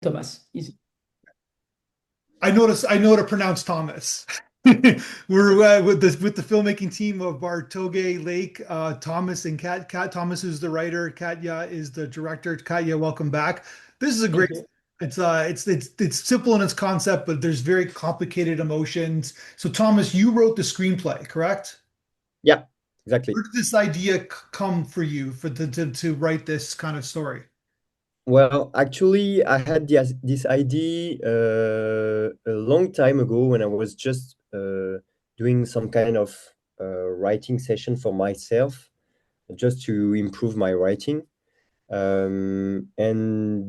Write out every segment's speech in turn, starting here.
Thomas. Easy. I know to pronounce Thomas. We're with the filmmaking team of Bartogay Lake. Thomas and Kat Thomas is the writer. Katya is the director. Katya, welcome back. This is a Thank great. you. It's simple in its concept, but there's very complicated emotions. So Thomas, you wrote the screenplay, correct? Yeah, exactly. Where did this idea come for you to write this kind of story? Well, actually, I had this idea a long time ago when I was just doing some kind of writing session for myself, just to improve my writing. And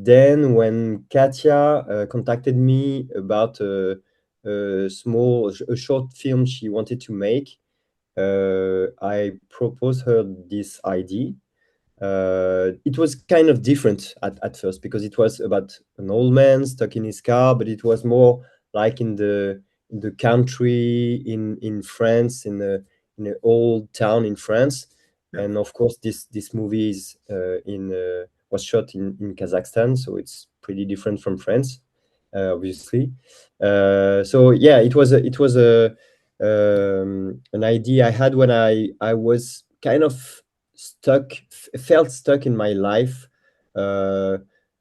then when Katya contacted me about a short film she wanted to make, I proposed her this idea. It was kind of different at first because it was about an old man stuck in his car, but it was more like in the country in France, in an old town in France. Yeah. And of course, this movie is in was shot in Kazakhstan, so it's pretty different from France, obviously. So yeah, it was a an idea I had when I was kind of felt stuck in my life. uh,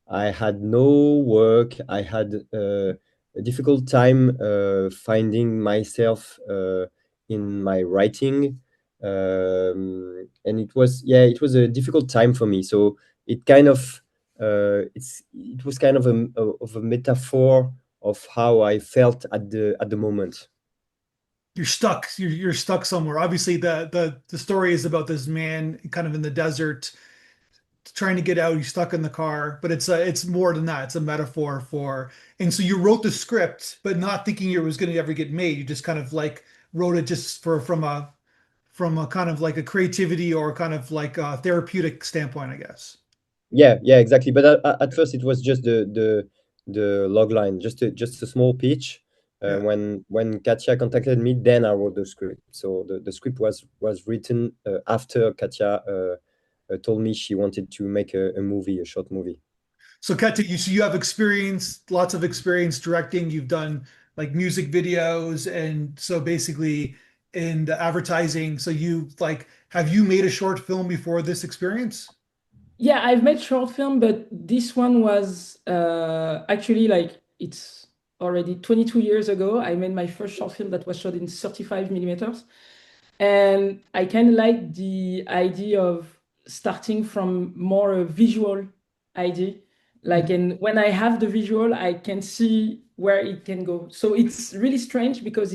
I had no work. I had a difficult time finding myself in my writing. And it was a difficult time for me, so it kind of it was kind of a metaphor of how I felt at the moment. You're stuck. You're stuck somewhere. Obviously, the story is about this man kind of in the desert trying to get out. He's stuck in the car, but it's more than that. It's a metaphor for. And so you wrote the script, but not thinking it was going to ever get made. You just kind of like wrote it just for from a kind of like a creativity or kind of like a therapeutic standpoint, I guess. Yeah, exactly. But at first, it was just the log line, just a small pitch. Yeah. When Katya contacted me, then I wrote the script. So the script was written after Katya told me she wanted to make a movie, a short movie. So Katya, you have experience, lots of experience directing. You've done like music videos, and so basically in the advertising. So you like, have you made a short film before this experience? Yeah, I've made short film, but this one was actually like it's already 22 years ago. I made my first short film that was shot in 35 millimeters. And I kind of like the idea of starting from more a visual idea. Like, Mhm. and when I have the visual, I can see where it can go. So it's really strange because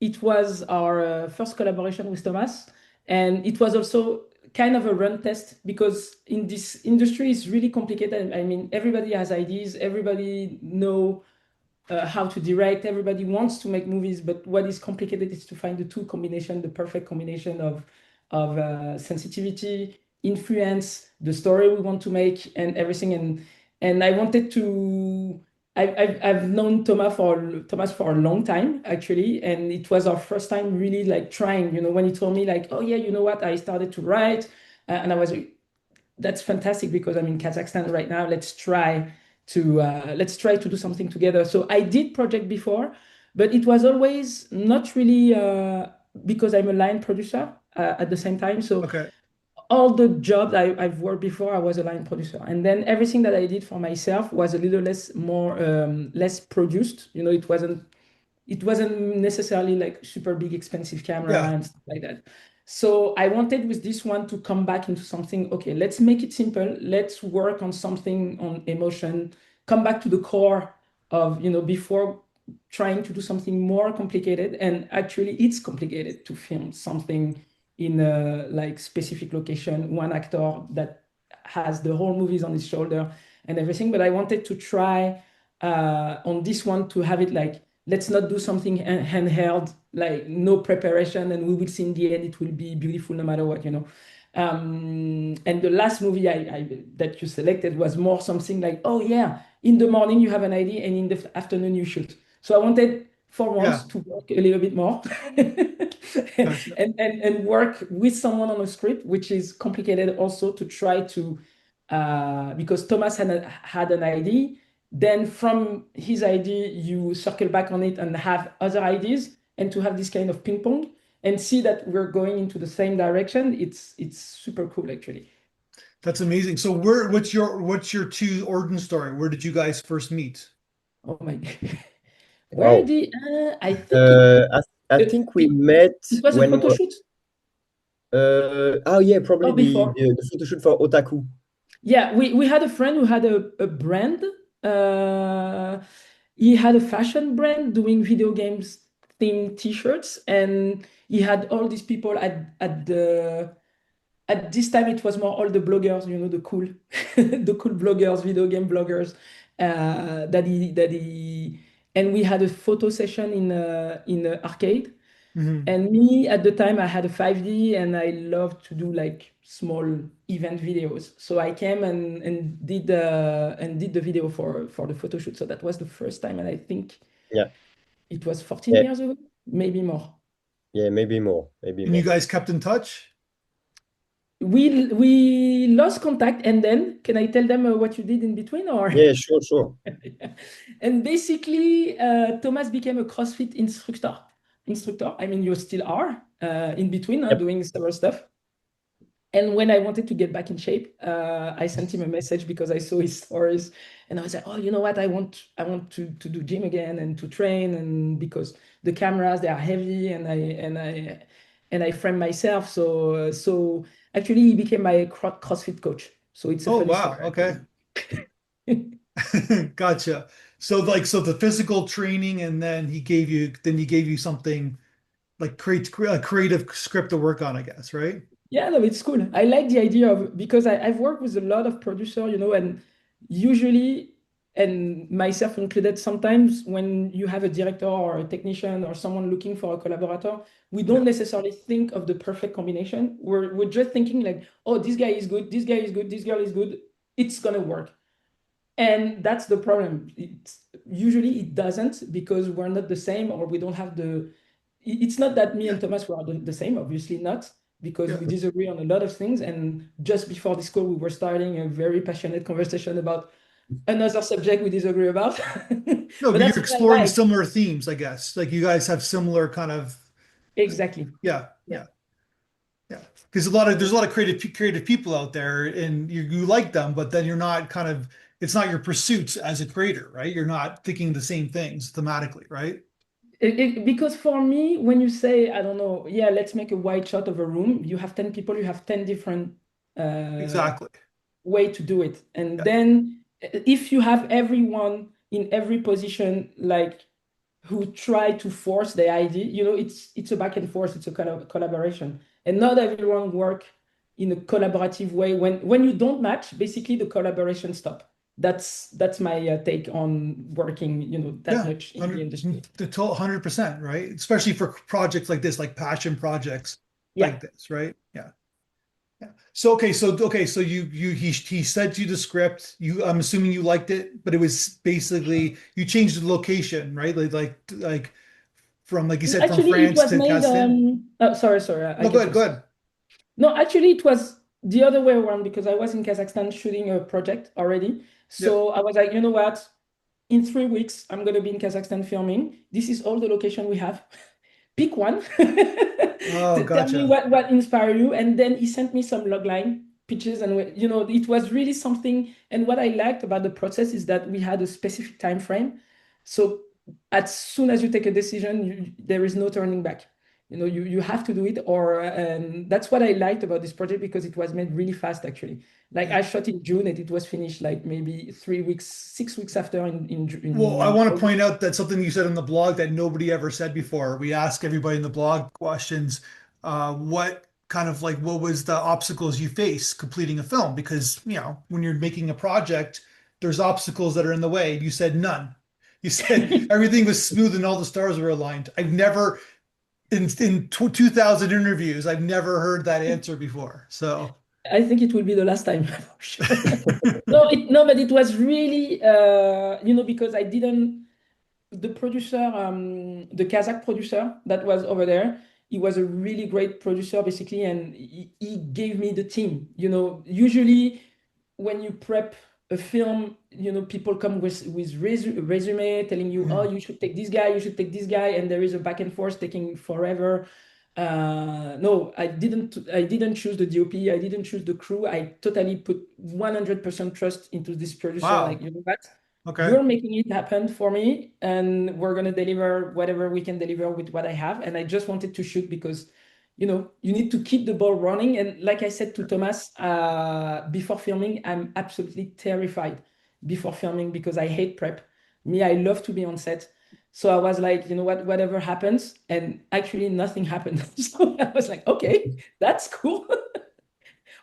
it was our first collaboration with Thomas, and it was also kind of a run test because in this industry it's really complicated. I mean, everybody has ideas, everybody know how to direct. Everybody wants to make movies, but what is complicated is to find the two combination, the perfect combination of sensitivity, influence, the story we want to make, and everything. And I wanted to. I've known Thomas for a long time actually, and it was our first time really like trying. You know, when he told me like, oh yeah, you know what, I started to write, and I was that's fantastic because I'm in Kazakhstan right now. Let's try to do something together. So I did project before, but it was always not really because I'm a line producer at the same time. So Okay. all the jobs I've worked before, I was a line producer, and then everything that I did for myself was a little less more less produced. You know, it wasn't necessarily like super big expensive camera Yeah. and stuff like that. So I wanted with this one to come back into something, okay, let's make it simple. Let's work on something on emotion, come back to the core of, before trying to do something more complicated. And actually it's complicated to film something in a like specific location, one actor that has the whole movies on his shoulder and everything. But I wanted to try on this one to have it like let's not do something handheld, like no preparation, and we will see in the end it will be beautiful no matter what. And the last movie that you selected was more something like, oh yeah, in the morning you have an idea and in the afternoon you shoot. So I wanted for Yeah. once to work a little bit more and, Gotcha. and work with someone on a script, which is complicated also to try to because Thomas had an idea then from his idea, you circle back on it and have other ideas, and to have this kind of ping pong and see that we're going into the same direction. It's super cool, actually. That's amazing. So what's your two origin story? Where did you guys first meet? Oh my God. Where Wow. did I think I think we it, met it was a when photo shoot oh yeah, probably or before. the photo shoot for Otaku. Yeah, we had a friend who had a brand. Uh, he had a fashion brand doing video games themed t-shirts, and he had all these people at this time it was more all the bloggers, the cool the cool bloggers, video game bloggers, that he and we had a photo session in a arcade. Mhm. And me at the time, I had a 5D and I loved to do like small event videos. So I came and did the video for the photo shoot. So that was the first time, and I think Yeah. it was 14 Yeah. years ago, maybe more. Yeah, maybe more. Maybe And you more. guys kept in touch? We lost contact, and then can I tell them what you did in between, or? Yeah, sure. And basically, Thomas became a CrossFit instructor. I mean, you still are in between Yep. doing several stuff. And when I wanted to get back in shape, I sent him a message because I saw his stories, and I was like, "Oh, you know what? I want to do gym again and to train, and because the cameras they are heavy, and I frame myself." So actually, he became my CrossFit coach. So it's a Oh, funny wow. story, Okay. actually. Gotcha. So the physical training, and then he gave you something like a creative script to work on, I guess, right? Yeah, no, it's cool. I like the idea of because I've worked with a lot of producers, and usually, and myself included, sometimes when you have a director or a technician or someone looking for a collaborator, we Yeah. don't necessarily think of the perfect combination. We're just thinking like, oh, this guy is good, this guy is good, this girl is good, it's gonna work. And that's the problem. Usually it doesn't because we're not the same, or we don't have it's not that me Yeah. and Thomas were the same, obviously not, because Yeah. we disagree on a lot of things. And just before this call, we were starting a very passionate conversation about another subject we disagree about. No, But but that's you're what I exploring like. similar themes, I guess. Like you guys have similar kind of, Exactly. yeah, Yeah. yeah, yeah. Because there's a lot of creative people out there, and you like them, but then you're not kind of it's not your pursuits as a creator, right? You're not thinking the same things thematically, right? Because for me, when you say, I don't know, yeah, let's make a wide shot of a room, you have 10 people, you have 10 different uh, Exactly. way to do it. And Yeah. then if you have everyone in every position, like who try to force the idea, it's a back and forth, it's a kind of collaboration. And not everyone work in a collaborative way. When you don't match, basically the collaboration stop. That's my take on working, that Yeah, much in the industry. the total 100%, right? Especially for projects like this, like passion projects Yeah. like this, right? Yeah. Yeah. So he sent you the script. I'm assuming you liked it, but it was basically you changed the location, right? Like from like you said from Actually, it France was to made. Kazakhstan. Oh, sorry, I No, get good, lost. good. No, actually, it was the other way around because I was in Kazakhstan shooting a project already. Yeah. So I was like, you know what? In 3 weeks, I'm going to be in Kazakhstan filming. This is all the location we have. Pick one. Oh, Tell me gotcha. what inspired you. And then he sent me some logline pitches. And, it was really something. And what I liked about the process is that we had a specific time frame. So as soon as you take a decision, there is no turning back. You have to do it, and that's what I liked about this project because it was made really fast, actually. Like Yeah. I shot in June and it was finished like maybe 3 weeks, 6 weeks after Well, I in want to August. point out that something you said in the blog that nobody ever said before. We ask everybody in the blog questions, what was the obstacles you face completing a film? Because, when you're making a project, there's obstacles that are in the way. You said none. You said everything was smooth and all the stars were aligned. I've never, in 2000 interviews, I've never heard that answer before. So, I think it will be the last time for sure. No, but it was really, because I didn't, the producer, the Kazakh producer that was over there, he was a really great producer basically, and he gave me the team. Usually when you prep a film, people come with resume telling you, oh, you should take this guy, you should take this guy, and there is a back and forth taking forever. No, I didn't choose the DOP, I didn't choose the crew. I totally put 100% trust into this producer. Wow. Like, you know what? Okay. You're making it happen for me, and we're gonna deliver whatever we can deliver with what I have. And I just wanted to shoot because, you need to keep the ball running. And like I said to Thomas, before filming, I'm absolutely terrified before filming because I hate prep. Me, I love to be on set. So I was like, you know what, whatever happens, and actually nothing happened. So I was like, okay, that's cool.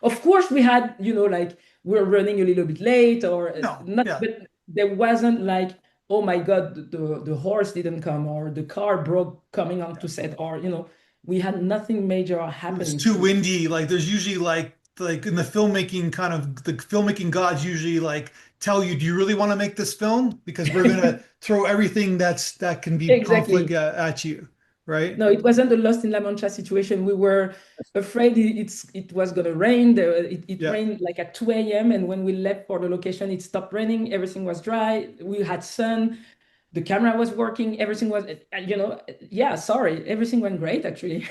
Of course, we had, like we're running a little bit late or not, yeah. but there wasn't like, oh my God, the horse didn't come or the car broke coming onto set, or, we had nothing major happening. It's too windy. Like there's usually like in the filmmaking kind of the filmmaking gods usually like tell you, do you really want to make this film? Because we're gonna throw everything that can be Exactly. conflict at you, right? No, it wasn't a Lost in La Mancha situation. We were afraid it was going to rain. It Yeah. rained like at 2 a.m. And when we left for the location, it stopped raining. Everything was dry. We had sun. The camera was working. Everything was, yeah, sorry. Everything went great, actually.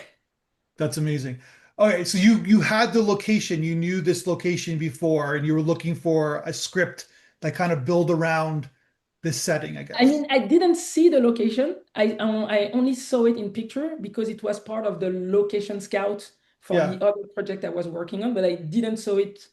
That's amazing. Okay, so you had the location, you knew this location before, and you were looking for a script that kind of build around this setting, I I guess. mean, I didn't see the location. I only saw it in picture because it was part of the location scout for Yeah, the other project I was working on, but I didn't saw it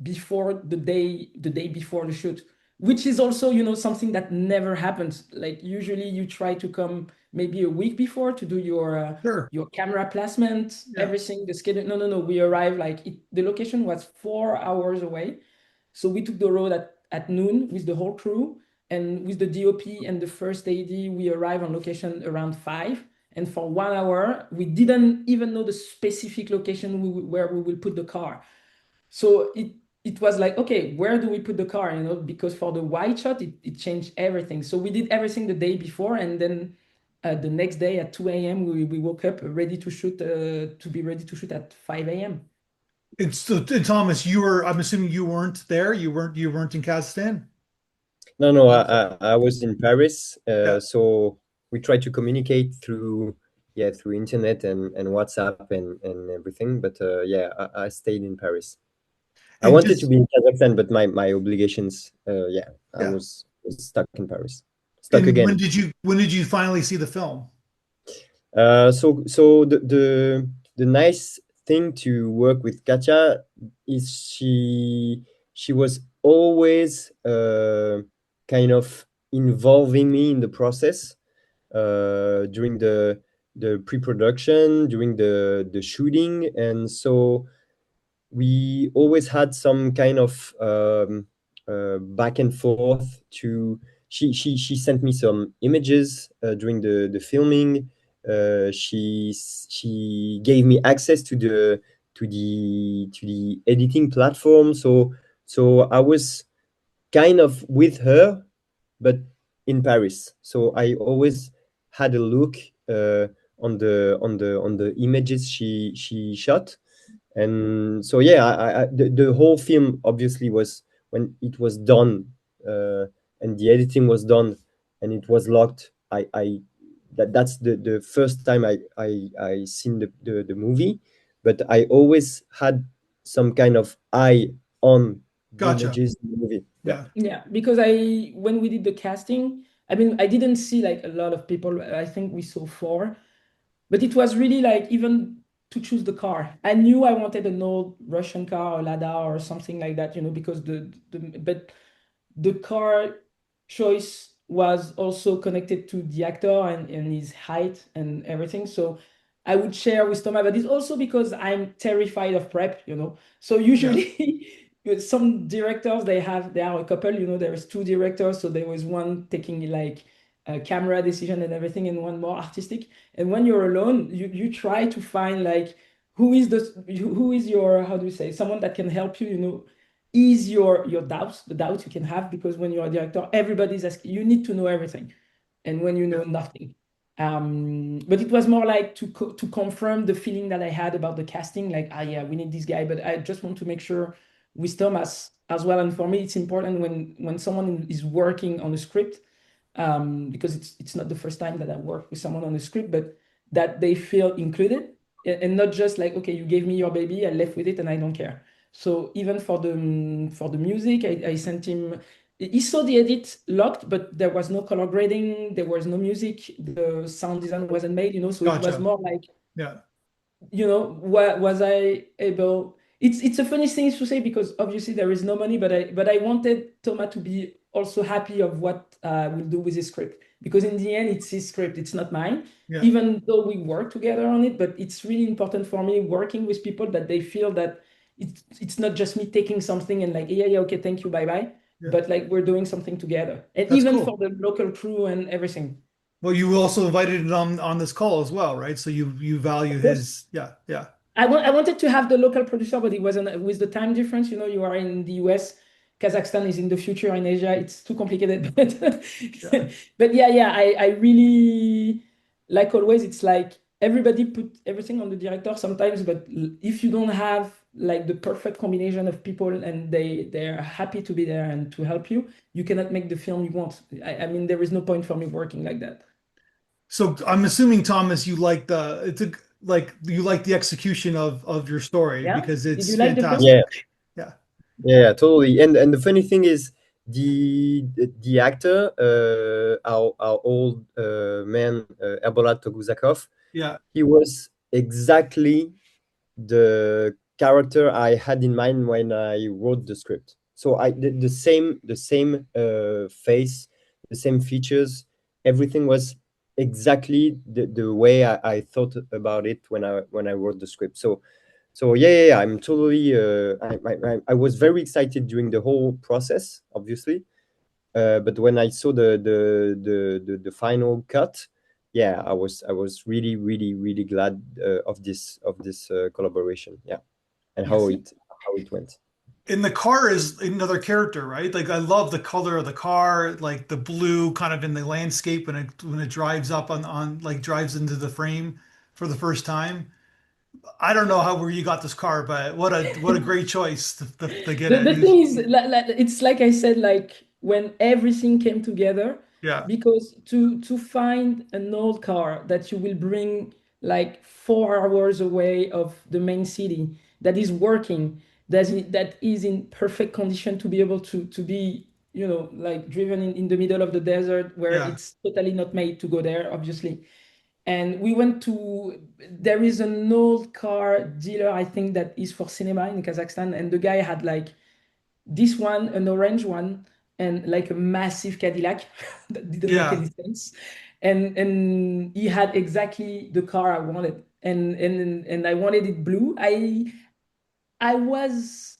before the day before the shoot, which is also, something that never happens. Like usually you try to come maybe a week before to do sure. your camera placement, Yeah. everything, the schedule. No, no, no. We arrived like the location was 4 hours away. So we took the road at noon with the whole crew, and with the DOP and the first AD, we arrived on location around 5. And for 1 hour, we didn't even know the specific location where we will put the car. So it was like, okay, where do we put the car? Because for the wide shot, it changed everything. So we did everything the day before, and then the next day at 2 a.m. we woke up ready to shoot, to be ready to shoot at 5 a.m. And Thomas, I'm assuming you weren't there. You weren't in Kazakhstan. No, I was in Paris. Yeah. So we tried to communicate through internet and WhatsApp and everything. But yeah, I stayed in Paris. I And wanted to just be in Kazakhstan, but my obligations, I yeah. was stuck in Paris. Stuck And again. when did you finally see the film? So the nice thing to work with Katya is she was always kind of involving me in the process during the pre-production, during the shooting, and so we always had some kind of back and forth. To she sent me some images during the filming. She gave me access to the editing platform. So I was kind of with her, but in Paris. So I always had a look on the images she shot. And so yeah, the whole film obviously was, when it was done, and the editing was done and it was locked. That's the first time I seen the movie, but I always had some kind of eye on the Gotcha. images in the movie. Yeah. Yeah. Yeah, because when we did the casting, I mean, I didn't see like a lot of people. I think we saw 4, but it was really like, even to choose the car, I knew I wanted an old Russian car or Lada or something like that, because but the car choice was also connected to the actor and his height and everything. So I would share with Thomas, but it's also because I'm terrified of prep. So Yeah. usually with some directors, they are a couple, there's 2 directors. So there was one taking like a camera decision and everything, and one more artistic. And when you're alone, you try to find like who is your, how do you say, someone that can help you, ease your doubts, the doubts you can have, because when you're a director, everybody's asking, you need to know everything, and when you Yeah. know nothing. But it was more like to confirm the feeling that I had about the casting, like, yeah, we need this guy, but I just want to make sure with Thomas as well. And for me, it's important when someone is working on a script, because it's not the first time that I work with someone on a script, but that they feel included, and not just like, okay, you gave me your baby, I left with it and I don't care. So even for the music, I sent him. He saw the edit locked, but there was no color grading, there was no music, the sound design wasn't made, so it was Gotcha. more like, Yeah. was I able? It's a funny thing to say because obviously there is no money, but I wanted Thomas to be also happy of what we'll do with his script, because in the end it's his script, it's not mine. Yeah. Even though we work together on it, but it's really important for me working with people that they feel that it's not just me taking something and like, yeah, okay, thank you, bye bye, Yeah. but like we're doing something together, and That's even cool. for the local crew and everything. Well, you also invited it on this call as well, right? So you value Of course. his, yeah. I wanted to have the local producer, but it wasn't with the time difference. You are in the US, Kazakhstan is in the future in Asia. It's too complicated. Yeah. But yeah, I really, like always, it's like everybody put everything on the director sometimes, but if you don't have like the perfect combination of people and they're happy to be there and to help you, you cannot make the film you want. I mean, there is no point for me working like that. So I'm assuming, Thomas, you like you like the execution of your story Yeah. because Did it's you like the film? Yeah, Yeah. yeah, totally. And the funny thing is, the actor, our old man, Erbolat Toguzakov, Yeah. he was exactly the character I had in mind when I wrote the script. So the same face, the same features, everything was exactly the way I thought about it when I wrote the script. So yeah, I'm totally. I was very excited during the whole process, obviously. But when I saw the final cut, yeah, I was really glad of this collaboration. Yeah, and how Merci. it went. And the car is another character, right? Like I love the color of the car, like the blue kind of in the landscape when it drives up on like drives into the frame for the first time. I don't know where you got this car, but what a great choice to get it. The thing is, it's like I said, like when everything came together, Yeah, because to find an old car that you will bring like 4 hours away of the main city, that is working, that is in perfect condition to be able to be, like driven in the middle of the desert where yeah, it's totally not made to go there, obviously. And we went to, there is an old car dealer, I think, that is for cinema in Kazakhstan. And the guy had like this one, an orange one, and like a massive Cadillac that didn't make yeah, any sense. And he had exactly the car I wanted. And I wanted it blue. I was,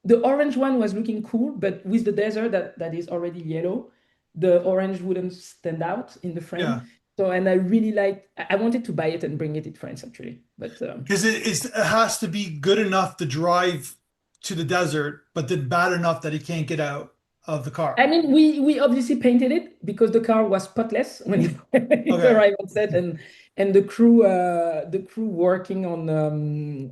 the orange one was looking cool, but with the desert that is already yellow, the orange wouldn't stand out in the yeah. frame. So, and I really liked, I wanted to buy it and bring it in France actually. But Because it has to be good enough to drive to the desert, but then bad enough that he can't get out of the I car. mean, we obviously painted it because the car was spotless when it Okay. arrived on set, and the crew working on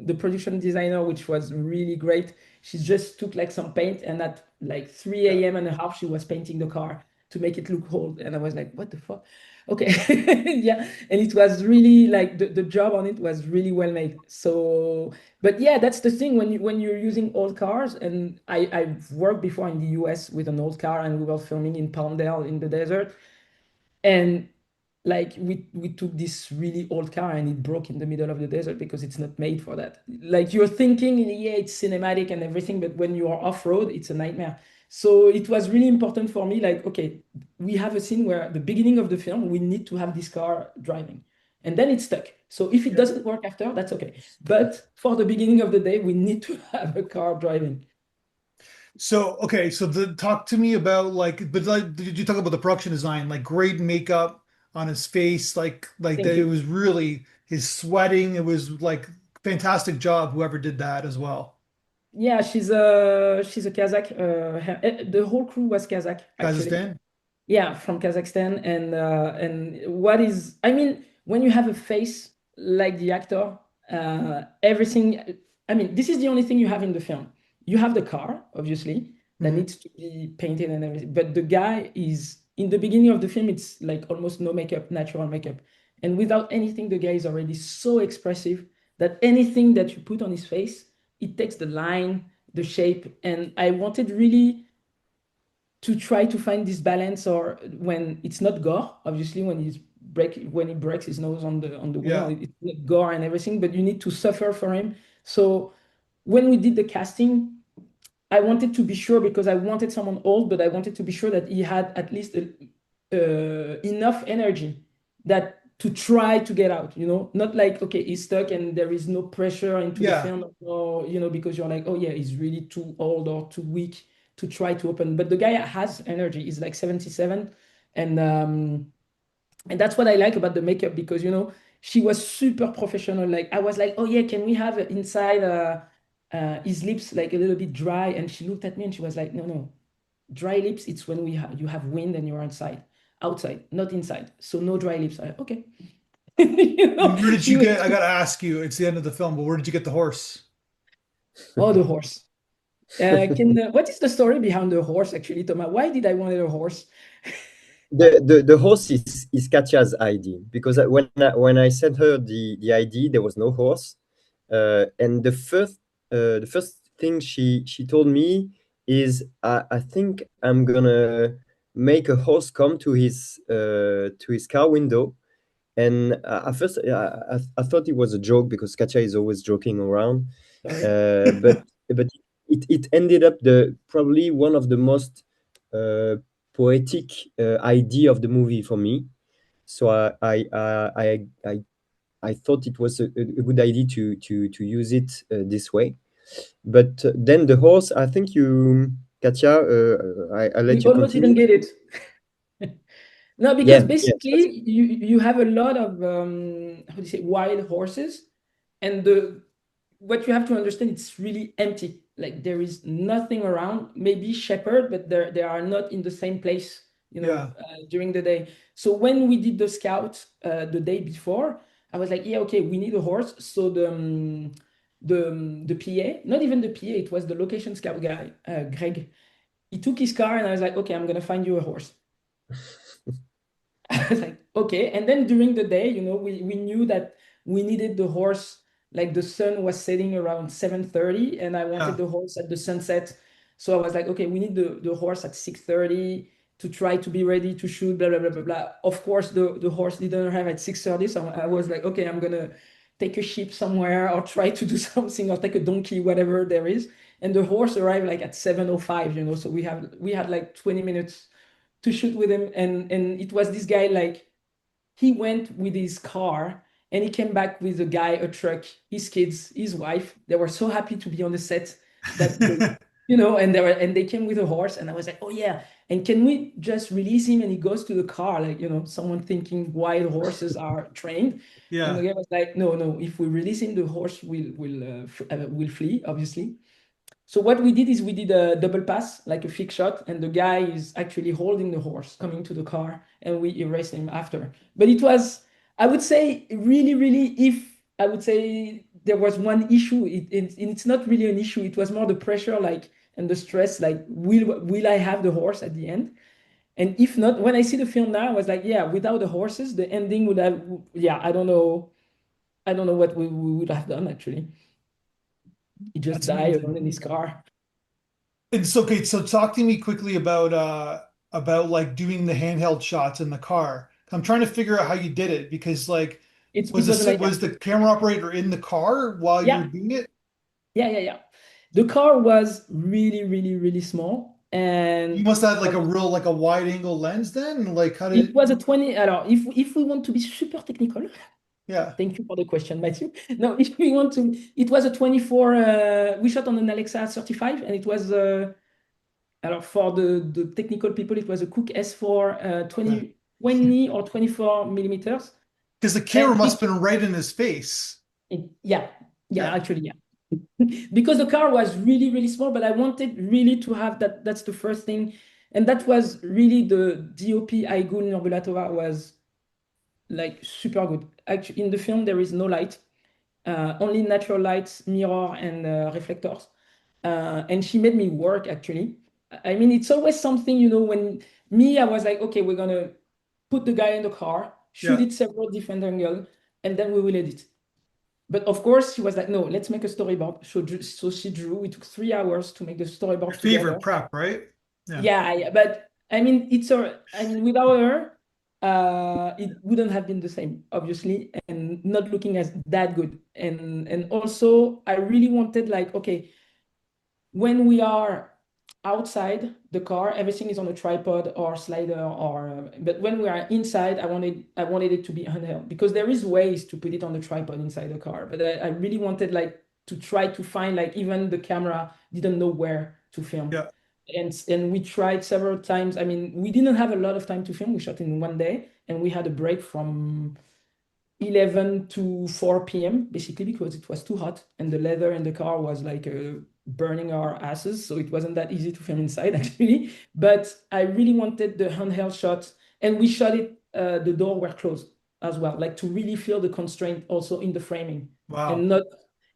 the production designer, which was really great. She just took like some paint, and at like 3 a.m. and a half, she was painting the car to make it look old, and I was like, what the fuck? Okay, yeah, and it was really like the job on it was really well made. So, but yeah, that's the thing when you're using old cars, and I've worked before in the US with an old car, and we were filming in Palmdale in the desert, and like we took this really old car and it broke in the middle of the desert because it's not made for that. Like you're thinking, yeah, it's cinematic and everything, but when you are off-road, it's a nightmare. So it was really important for me, like, okay, we have a scene where at the beginning of the film, we need to have this car driving. And then it's stuck. So if it Yeah. doesn't work after, that's okay. But for the beginning of the day, we need to have a car driving. So okay, so talk to me about but like did you talk about the production design, like great makeup on his face, like Thank that it you. was really his sweating, it was like fantastic job whoever did that as well. Yeah, she's a Kazakh. The whole crew was Kazakh, actually. Kazakhstan? Yeah, from Kazakhstan. And what is, I mean, when you have a face like the actor, everything, I mean, this is the only thing you have in the film. you have the car, obviously, that Mhm. needs to be painted and everything. But the guy is in the beginning of the film, it's like almost no makeup, natural makeup. And without anything, the guy is already so expressive that anything that you put on his face, it takes the line, the shape. And I wanted really to try to find this balance, or when it's not gore, obviously when he breaks his nose on the wheel, Yeah. it's not gore and everything, but you need to suffer for him. So when we did the casting, I wanted to be sure, because I wanted someone old, but I wanted to be sure that he had at least enough energy that to try to get out, not like, okay, he's stuck and there is no pressure into the Yeah. film, or, because you're like, oh yeah, he's really too old or too weak to try to open. But the guy has energy. He's like 77. And that's what I like about the makeup, because she was super professional. Like, I was like, oh yeah, can we have inside his lips like a little bit dry? And she looked at me and she was like, no, no, dry lips, it's when you have wind and you're outside, not inside. So no dry lips. Okay. And where did She you was, get, I gotta ask you, it's the end of the film, but where did you get the horse? oh, the horse. What is the story behind the horse, actually, Thomas? Why did I want a horse? The horse is Katya's idea, because when I sent her the ID, there was no horse, and the first thing she told me is, I think I'm gonna make a horse come to his car window. And at first, I thought it was a joke, because Katya is always joking around. Sorry. But it ended up the probably one of the most uh, poetic idea of the movie for me. So I thought it was a good idea to use it this way. But then the horse, I think you, Katya, I We let you almost didn't continue. get it. No, Yeah, because yes, that's basically you have a lot of how do you say, wild horses, and the what you have to understand, it's really empty. Like, there is nothing around. Maybe shepherd, but they are not in the same place, yeah, during the day. So when we did the scout the day before, I was like, yeah, okay, we need a horse. So the PA, not even the PA, it was the location scout guy, Greg. He took his car, and I was like, okay, I'm gonna find you a horse. I was like, okay. And then during the day, we knew that we needed the horse, like the sun was setting around 7:30, and I wanted yeah. the horse at the sunset. So I was like, okay, we need the horse at 6:30 to try to be ready to shoot, blah, blah, blah, blah, blah. Of course, the horse didn't arrive at 6:30. So I was like, okay, I'm gonna take a sheep somewhere, or try to do something, or take a donkey, whatever there is. And the horse arrived like at 7:05, so we had like 20 minutes to shoot with him. And it was this guy, like, he went with his car, and he came back with a guy, a truck, his kids, his wife. They were so happy to be on the set that they came with a horse. And I was like, oh yeah, and can we just release him? And he goes to the car, like, someone thinking wild horses are trained. And the Yeah. guy was like, no, no, if we release him, the horse will flee, obviously. So what we did is we did a double pass, like a fixed shot, and the guy is actually holding the horse coming to the car, and we erased him after. But it was, I would say, really, really, if I would say there was one issue, it's not really an issue. It was more the pressure, like, and the stress, like, will I have the horse at the end? And if not, when I see the film now, I was like, yeah, without the horses, the ending would have, yeah, I don't know what we would have done, actually. He just That's died amazing. alone in his car. And so, okay, so talk to me quickly about like doing the handheld shots in the car. I'm trying to figure out how you did it, because like It was an idea. was the camera operator in the car while you were Yeah, doing it? yeah, yeah, yeah. The car was really, really, really small, You and must have had like a real like a wide angle lens then? Like how it did was a 20. If we want to be super technical, yeah. thank you for the question, Matthew. No, if we want to, it was a 24. We shot on an Alexa 35, and it was for the technical people, it was a Cook S4 Okay. 20 or 24 millimeters, Because the and camera must have been right in his face. yeah, yeah, Yeah. actually, yeah. Because the car was really, really small, but I wanted really to have that. That's the first thing. And that was really the DOP Aygun Nurbulatova was like super good. Actually, in the film, there is no light, only natural lights, mirror, and reflectors. And she made me work actually. I mean, it's always something, you know, when me, I was like, okay, we're gonna put the guy in the car, shoot Yeah. it several different angles, and then we will edit. But of course, she was like, no, let's make a storyboard. So she drew. We took 3 hours to make the Your storyboard together. favorite prep, right? Yeah. Yeah, but I mean, I mean, without her, it wouldn't have been the same, obviously, and not looking as that good. And also, I really wanted like, okay, when we are outside the car, everything is on a tripod or slider but when we are inside, I wanted it to be handheld because there is ways to put it on the tripod inside the car, but I really wanted like to try to find like even the camera didn't know where to film. Yeah. And we tried several times. I mean, we didn't have a lot of time to film. We shot in one day and we had a break from 11 to 4 p.m. basically because it was too hot and the leather in the car was like burning our asses. So it wasn't that easy to film inside actually. But I really wanted the handheld shot and we shot it, the door were closed as well, like to really feel the constraint also in the framing. Wow. And not,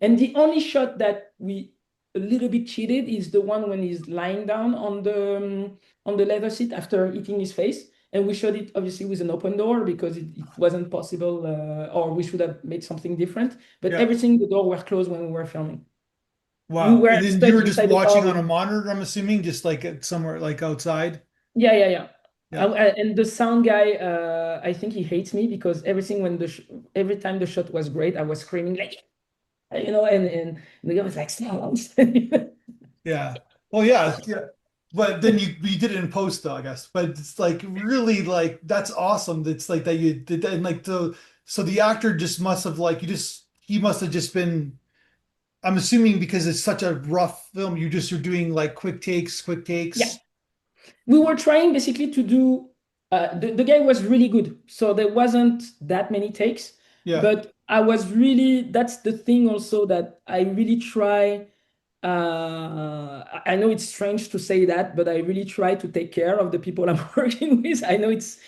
and the only shot that we a little bit cheated is the one when he's lying down on the leather seat after eating his face. And we shot it obviously with an open door because it wasn't possible, or we should have made something different. But Yeah. everything, the door were closed when we were filming. We Wow. were And then you stuck were just inside the car. watching on a monitor, I'm assuming, just like somewhere like outside. Yeah. Yeah. And the sound guy, I think he hates me because everything every time the shot was great, I was screaming like, you know, and the guy was like, silence. Yeah. Well, yeah. Yeah. But then you did it in post though, I guess. But it's like really like that's awesome. It's like that you did that and like so the actor just must have like he must have just been I'm assuming because it's such a rough film, you're doing like quick takes. Yeah. We were trying basically to do, the guy was really good. So there wasn't that many takes. Yeah. But that's the thing also that I really try. I know it's strange to say that, but I really try to take care of the people I'm working with. I know it's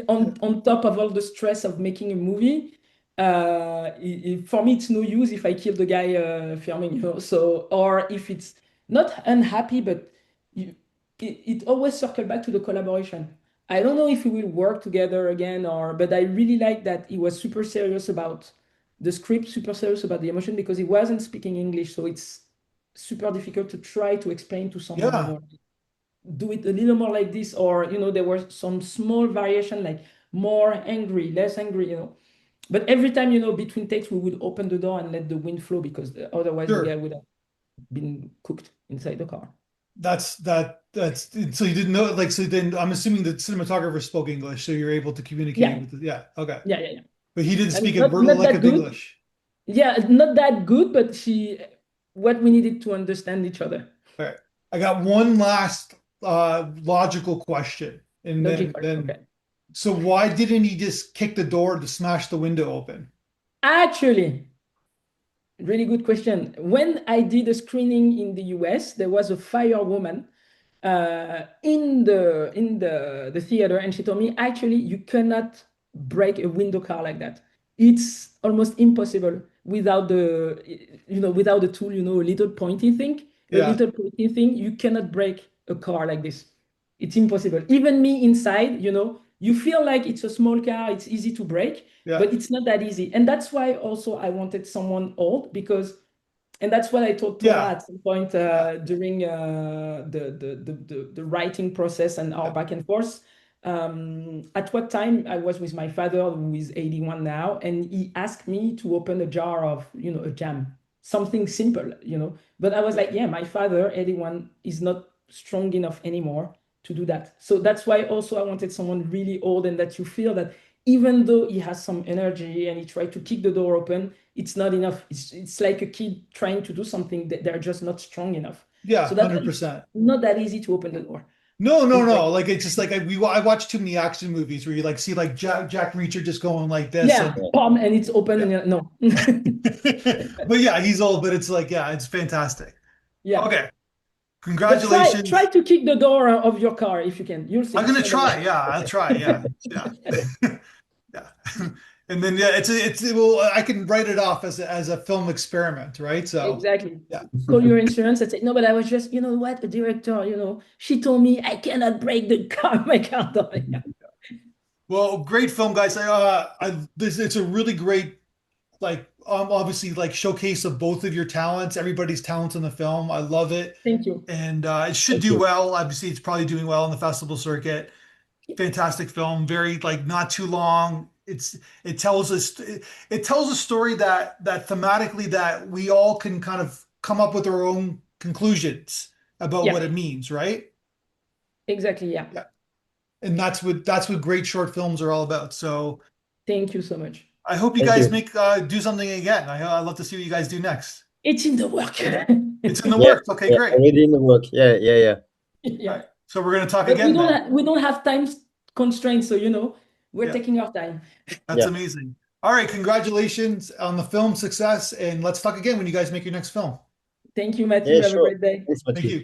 on top of all the stress of making a movie. For me, it's no use if I kill the guy filming, you know. So, or if it's not unhappy, but you, it always circle back to the collaboration. I don't know if we will work together again, but I really like that he was super serious about the script, super serious about the emotion because he wasn't speaking English, so it's super difficult to try to explain to someone, you Yeah. know, do it a little more like this, or you know, there were some small variation like more angry, less angry, you know. But every time, you know, between takes, we would open the door and let the wind flow because otherwise the guy Sure. would have been cooked inside the car. That's so you didn't know like so then I'm assuming the cinematographer spoke English, so you're able to communicate Yeah, with it. Yeah. Okay. yeah. But he didn't I mean, speak a not lick that of good. English. Yeah, not that good, but what we needed to understand each other. All right. I got one last logical question. And Logical. then Okay. so why didn't he just kick the door to smash the window open? Actually, really good question. When I did a screening in the US, there was a firewoman in the theater, and she told me, actually, you cannot break a window car like that. It's almost impossible without without the tool, you know, a little pointy thing, Yeah. you cannot break a car like this. It's impossible. Even me inside, you know, you feel like it's a small car, it's easy to break, Yeah. but it's not that easy. And that's why also I wanted someone old and that's what I told Tora Yeah. at some point during the writing process and our back and forth. At what time I was with my father, who is 81 now, and he asked me to open a jar of, you know, a jam, something simple, you know. But I was like, yeah, my father, 81, is not strong enough anymore to do that. So that's why also I wanted someone really old and that you feel that even though he has some energy and he tried to kick the door open, it's not enough. It's like a kid trying to do something that they're just not strong enough. Yeah. So that's 100%. not that easy to open the door. No. Like it's just like I watch too many action movies where you like see like Jack Reacher just going like this. Yeah, palm, and it's open. Yeah. And no. But yeah, he's old, but it's like, yeah, it's fantastic. Yeah. Okay. But Congratulations. try to kick the door of your car if you can. You'll see. I'm gonna It's not that try. Yeah, I'll try. Yeah. Yeah. Yeah. And then yeah, well, I can write it off as a film experiment, right? So Exactly. yeah. Call your insurance and say, no, but I was just, you know what, the director, she told me I cannot break the car, my car door. Yeah. Well, great film, guys. It's a really great, like, obviously, like, showcase of both of your talents, everybody's talents in the film. I love it, Thank you. and it should Thank do you. well. Obviously, it's probably doing well in the festival circuit. Fantastic film, very, like, not too long. It tells us it tells a story that thematically that we all can kind of come up with our own conclusions about what Yeah, it means, right? exactly. Yeah. Yeah, and that's what great short films are all about. So Thank you so much. I hope you Thank guys you. do something again. I'd love to see what you guys do next. It's in the work. It's in the Yeah, works. Okay, yeah, great. already in the work. Yeah, yeah, yeah. All Yeah. right. So we're gonna talk But we again don't then. we don't have time constraints, so we're Yeah, taking our time. that's Yeah. amazing. All right, congratulations on the film success, and let's talk again when you guys make your next film. Thank you, Matthew. Yeah, Have a sure. great day. Thanks, Thank Matthew. you.